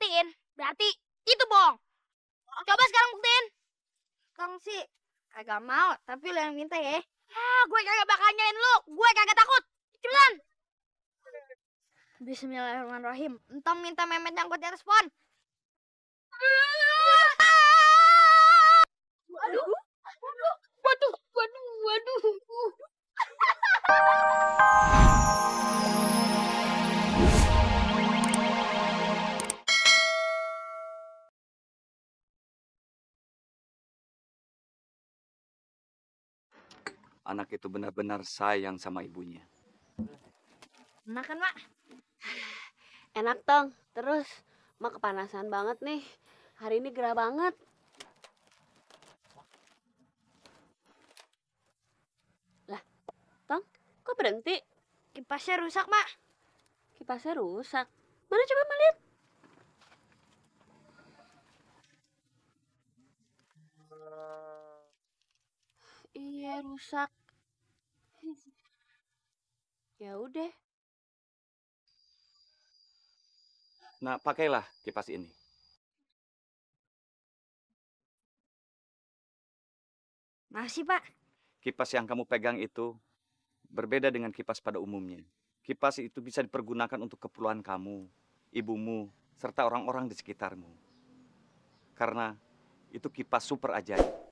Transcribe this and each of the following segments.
buktiin, berarti itu bohong. Coba sekarang buktiin. Kang sih kagak mau, tapi lu yang minta ya. Gue kagak bakal nyalain lu. Gue kagak takut. Cepetan. Bismillahirrahmanirrahim. Entong minta Memet nyangkut di atas pohon. Waduh. Anak itu benar-benar sayang sama ibunya. Enak kan, Mak? Enak, Tong. Terus, Mak kepanasan banget nih. Hari ini gerah banget. Lah, Tong, kok berhenti? Kipasnya rusak, Mak. Kipasnya rusak. Mana coba Mak lihat? Iya, rusak. Ya udah. Nah, pakailah kipas ini. Makasih, Pak. Kipas yang kamu pegang itu berbeda dengan kipas pada umumnya. Kipas itu bisa dipergunakan untuk keperluan kamu, ibumu, serta orang-orang di sekitarmu. Karena itu kipas super ajaib.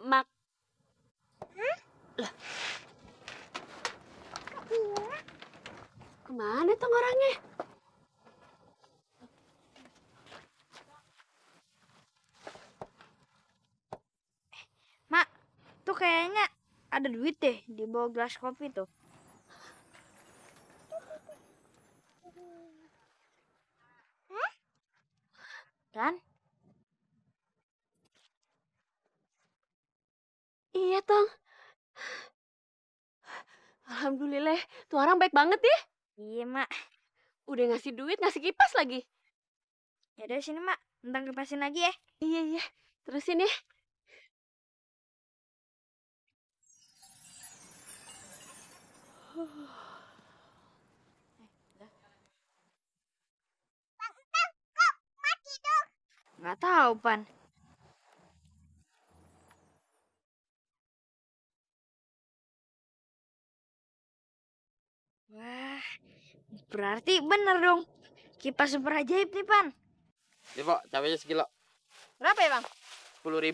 Mak. Lah. Kemana tuh orangnya? Mak, tuh kayaknya ada duit deh di bawah gelas kopi tuh. Kan? Iya, Tong. Alhamdulillah, tuh orang baik banget ya. Iya, Mak. Udah ngasih duit, ngasih kipas lagi. Ya udah sini, Mak. Entang kipasin lagi ya. Iya. Terusin ya. Nggak tahu, Pan. Wah, berarti bener dong. Kipas super ajaib nih, Pan. Ya, Pak, cabenya sekilo. Berapa ya, Bang? 10.000.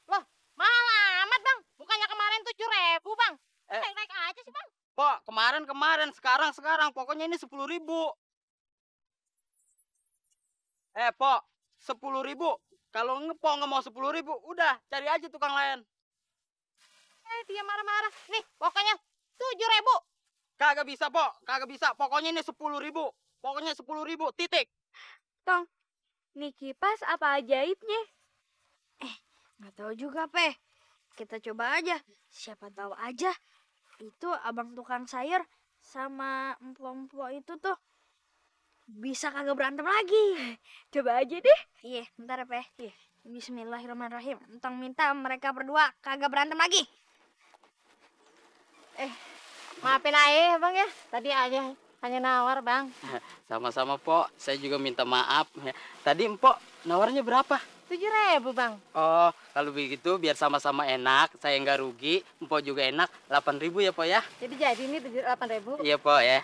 Loh, mahal amat, Bang. Bukannya kemarin 7.000, Bang. Eh. Naik-naik aja sih, Bang. Pak, kemarin, sekarang. Pokoknya ini 10.000. Pak, 10.000. Kalau ngepong nggak mau 10.000, udah cari aja tukang lain. Dia marah-marah. Nih, pokoknya 7.000. Kagak bisa, Pak. Kagak bisa. Pokoknya ini 10.000. Pokoknya 10.000, titik. Tong, nih kipas apa ajaibnya? Nggak tahu juga, Pe. Kita coba aja. Siapa tahu aja itu abang tukang sayur sama empok-empok itu tuh bisa kagak berantem lagi. Coba aja deh. Iya, bentar ya, Pe. Iya. Bismillahirrahmanirrahim. Entang minta mereka berdua kagak berantem lagi. Maafin aja, Bang ya. Tadi aja hanya nawar, Bang. Sama-sama, Pok. Saya juga minta maaf. Tadi Empok nawarnya berapa? 7.000, Bang. Oh, kalau begitu biar sama-sama enak. Saya nggak rugi. Empok juga enak. 8.000 ya, Pok ya? Jadi ini 8.000. Iya, Pok ya.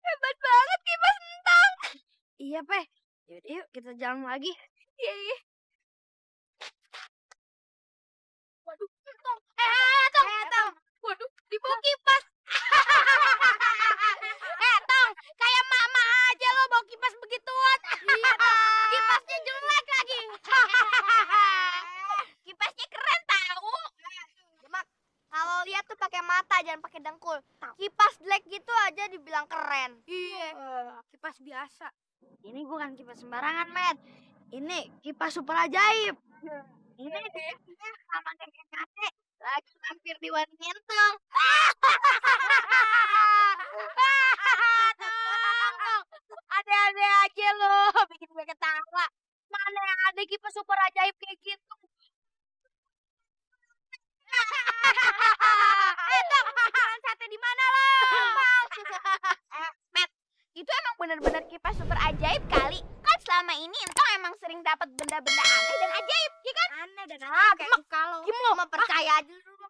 Hebat banget kipas Entang. Iya, Pe. Yaudah yuk kita jalan lagi. Iya. Waduh, Entang. Tong. Waduh, dibawa kipas. Tong, kayak mak-mak aja lo bawa kipas begituan. Iya, kipasnya jelek lagi. Kipasnya keren tahu. Mak, kalau lihat tuh pakai mata jangan pakai dengkul. Kipas jelek gitu aja dibilang keren. Iya. Kipas biasa. Ini bukan kipas sembarangan, Met. Ini kipas super ajaib. Ini kipasnya sama kayak kakek lagi mampir di warung Entong. Ada-ada aja lo, bikin gue ketawa. Mana ada kipas super ajaib kayak gitu. bener-bener kipas super ajaib kali. Kan selama ini Entong emang sering dapat benda-benda aneh dan ajaib, ya kan? Aneh dan ajaib kayak kalau mau percaya aja dulu.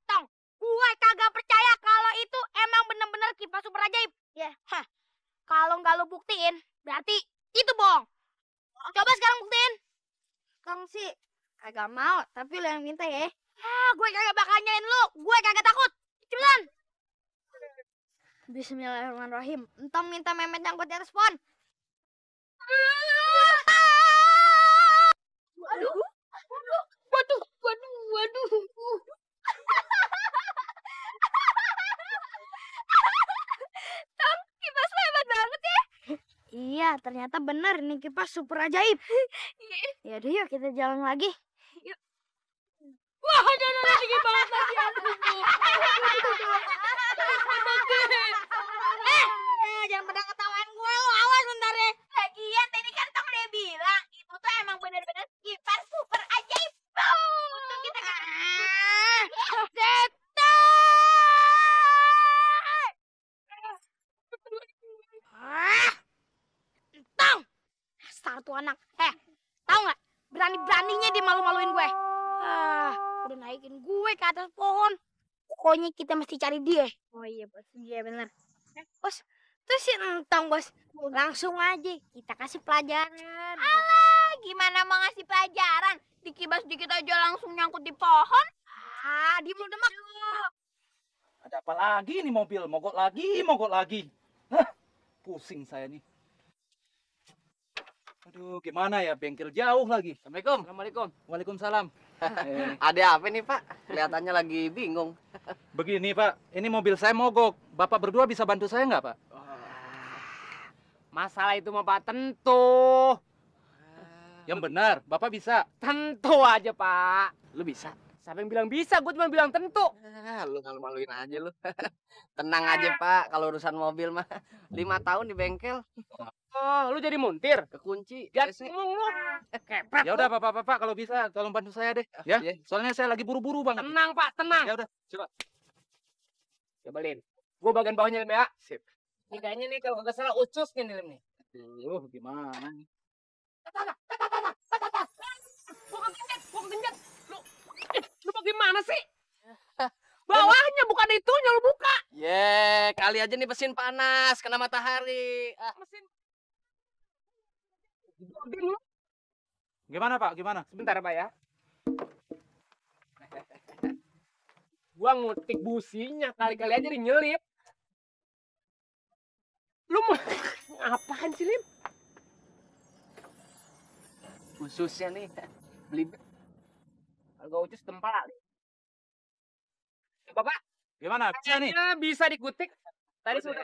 Tong, gue kagak percaya kalau itu emang bener-bener kipas super ajaib. Ya, kalau nggak lu buktiin, berarti itu bohong. Coba sekarang buktiin. Tong sih kagak mau, tapi lo yang minta ya. Gue kagak bakal nyalain lu. Gue kagak takut. Cepetan. Bismillahirrahmanirrahim. Entong minta Memet nyangkut di atas pohon. Waduh. Waduh. Tong, kipas lu hebat banget ya. Iya, ternyata benar ini kipas super ajaib. Yaudah yuk kita jalan lagi. Wah, aduh, tinggi banget lagi. Jangan pada ketawain gue lo, awas bentar ya. Lagian tadi kan Tong udah bilang, itu tuh emang bener-bener kipas super ajaib. Untung kita gak Tong! Dasar tuh anak. Tahu nggak? Berani-beraninya dia malu-maluin gue. Udah naikin gue ke atas pohon. Pokoknya kita mesti cari dia. Oh iya bos, iya benar. Bos, terus si Entong bos, langsung aja kita kasih pelajaran. Alah, gimana mau ngasih pelajaran? Dikibas dikit aja langsung nyangkut di pohon. Diem lu demak. Ada apa lagi nih mobil? Mogok lagi. Hah, pusing saya nih. Aduh, gimana ya? Bengkel jauh lagi. Assalamualaikum. Waalaikumsalam. Ada apa nih Pak? Kelihatannya lagi bingung. Begini Pak, ini mobil saya mogok. Bapak berdua bisa bantu saya nggak Pak? Masalah itu mah Pak tentu. Yang benar, Bapak bisa. Tentu aja Pak. Lu bisa? Siapa yang bilang bisa? Gue cuma bilang tentu. Lu malu-maluin aja lu. Tenang aja Pak, kalau urusan mobil mah 5 tahun di bengkel. Oh, lu jadi montir? Kekunci. Lihat AC. ngomong lu. Kepret. Ya udah Bapak, kalau bisa tolong bantu saya deh. Ya, Iya. soalnya saya lagi buru-buru banget. Tenang Pak, tenang. Ya udah, coba. Coba Lin. Gue bagian bawahnya Lin ya. Sip. Ini kayaknya nih kalau nggak salah ucus nih Lin nih. Gimana nih? Gua kegenjat. Lu bagaimana sih? Bawahnya bukan itunya lu buka. Kali aja nih mesin panas kena matahari. Mesin. Lu. Gimana Pak? Gimana? Sebentar Pak ya. Gua ngutik businya, kali-kali aja nyelip. Lu mau ngapain sih, Lim? Khususnya nih beli Harga ucus tempal. Coba Pak, Gimana? Bisa nih? kayaknya bisa dikutik. Tadi sudah.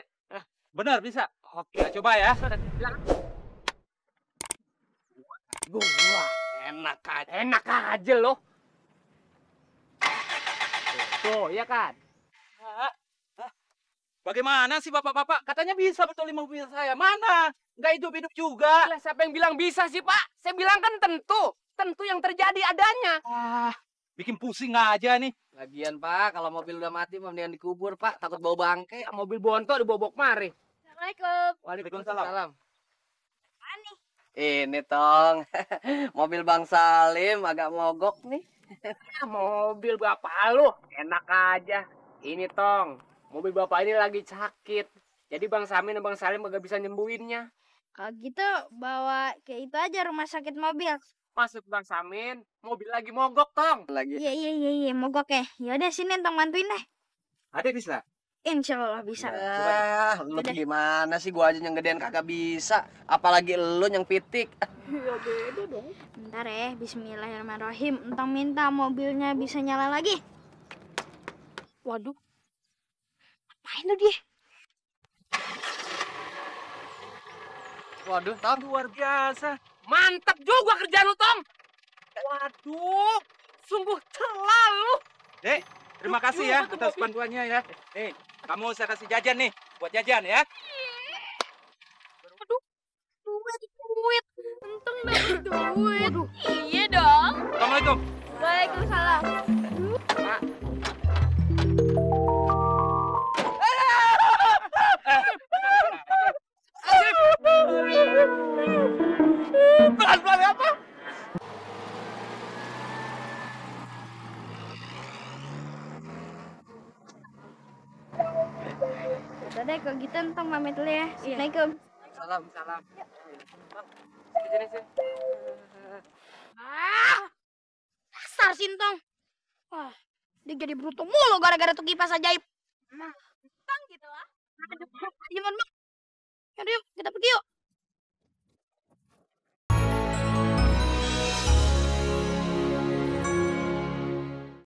Benar bisa. Oke, coba ya. Gua enak aja loh. Tuh, ya kan? Bagaimana sih Bapak-bapak? Katanya bisa betulin mobil saya. Mana? Nggak hidup-hidup juga. Lah, siapa yang bilang bisa sih, Pak? Saya bilang kan tentu. Tentu yang terjadi adanya. Bikin pusing aja nih. Lagian Pak, kalau mobil udah mati mendingan dikubur Pak, takut bau bangke. Mobil bonto dibobok mari. Assalamualaikum. Waalaikumsalam. Ini Tong, mobil Bang Salim agak mogok nih. Mobil bapak lu enak aja. Ini Tong, mobil bapak ini lagi sakit. Jadi Bang Samin dan Bang Salim gak bisa nyembuhinnya. Kalau gitu bawa ke itu aja rumah sakit mobil. Masuk Bang Samin, mobil lagi mogok Tong. Lagi. Iya, mogok ya. Yaudah sini Entong bantuin deh. Ada bisa? Insya Allah bisa. Lu gimana sih? Gua aja yang gedean kagak bisa. Apalagi lu yang pitik. Iya beda dong. Bentar ya, bismillahirrahmanirrahim. Entong minta mobilnya bisa nyala lagi. Waduh. Apain lu dia? Waduh, Tong. Luar biasa. Mantap juga kerjaan lu Tong. Waduh, sungguh terlalu. Dek, terima kasih ya atas bantuannya ya. Nih, kamu saya kasih jajan nih. Buat jajan ya. Duit. Untung dapet duit. Iya dong. Assalamualaikum. Waalaikumsalam. Asif, Udah deh, kalau gitu Entong pamit dulu ya. Assalamualaikum. Salam, salam. Sini, sini. Dasar Sintong. Wah, dia jadi beruntung mulu gara-gara tuh kipas ajaib. Nah, Tong gitu lah. Gimana, Mak? Yaudah yuk, kita pergi yuk.